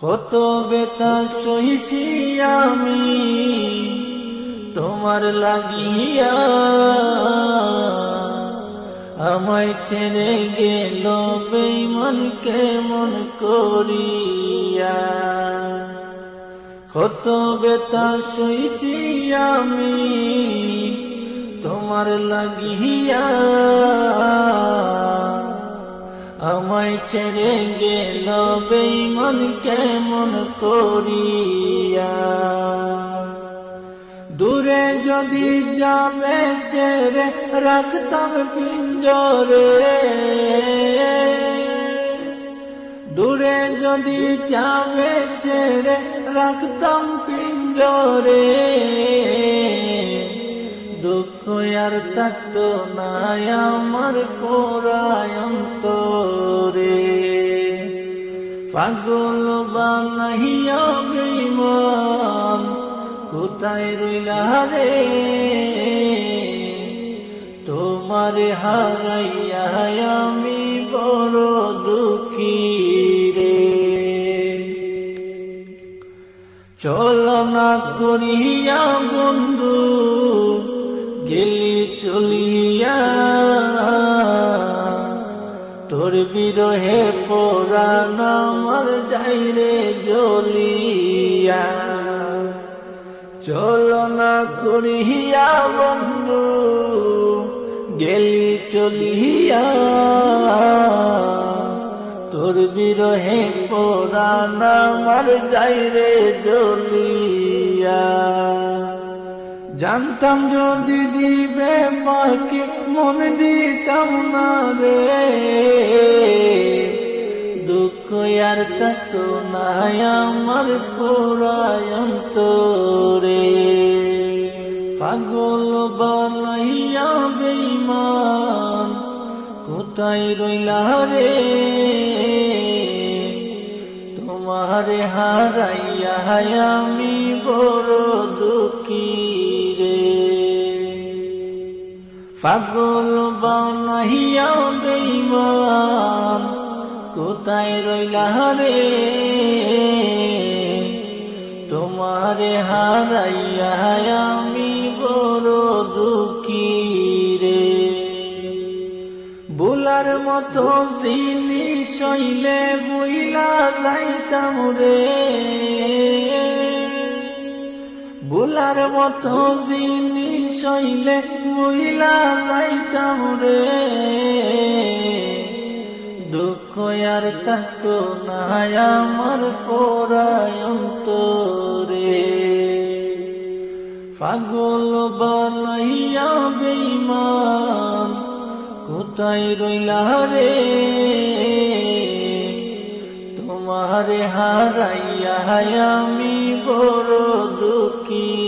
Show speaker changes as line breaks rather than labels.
কত বেতা সহিছি আমি তোমার লাগিয়া, আমায় ছেড়ে গেল বেঈমান কেমন করিয়া। কত বেতা সহিছি আমি তোমার লাগিয়া, আমায় ছেড়ে গেল বেঈমান কেমন করিয়া। দূরে যদি যাবে ছেড়ে রাখতাম পিঞ্জরে, দূরে যদি যাবে ছেড়ে রাখতাম পিঞ্জরে, দুঃখ আর থাকতো না আমার পোড়ায় অন্তরে। পাগল বানাইয়া বেঈমান কোথায় রইলা রে, তোমারে হারাইয়া আমি বড় দুঃখী রে। চলো না করিয়া বন্ধু গেলি চলিয়া, তোর বিরহে পরাণ আমার যায় রে জ্বলিয়া। চলো না করিয়া বন্ধু গেলি চলিয়া, তোর বিরহে পরাণ আমার যায় রে জ্বলিয়া। জানতাম যদি দিবে পাখি মন দিতাম না রে, দুঃখ আর থাকতো না আমার পোড়ায় অন্তরে। পাগল বানাইয়া বেঈমান কোথায় রইলা রে, তোমারে হারাইয়া আমি বড় দুঃখী রে। পাগল বানাইয়া বেঈমান কোথায় রইলা রে, তোমারে হারাইয়া আমি বড় দুঃখী রে। ভুলার মতো জিনিস হইলে ভুইলা যাইতাম রে, ভুলার মতো জিনিস হইলে ভুইলা যাইতাম রে, দুঃখ আর থাকতো না আমার পোড়ায় অন্তরে। পাগল বানাইয়া বেঈমান কোথায় রইলা রে, তোমারে হারাইয়া আমি বড় দুঃখী।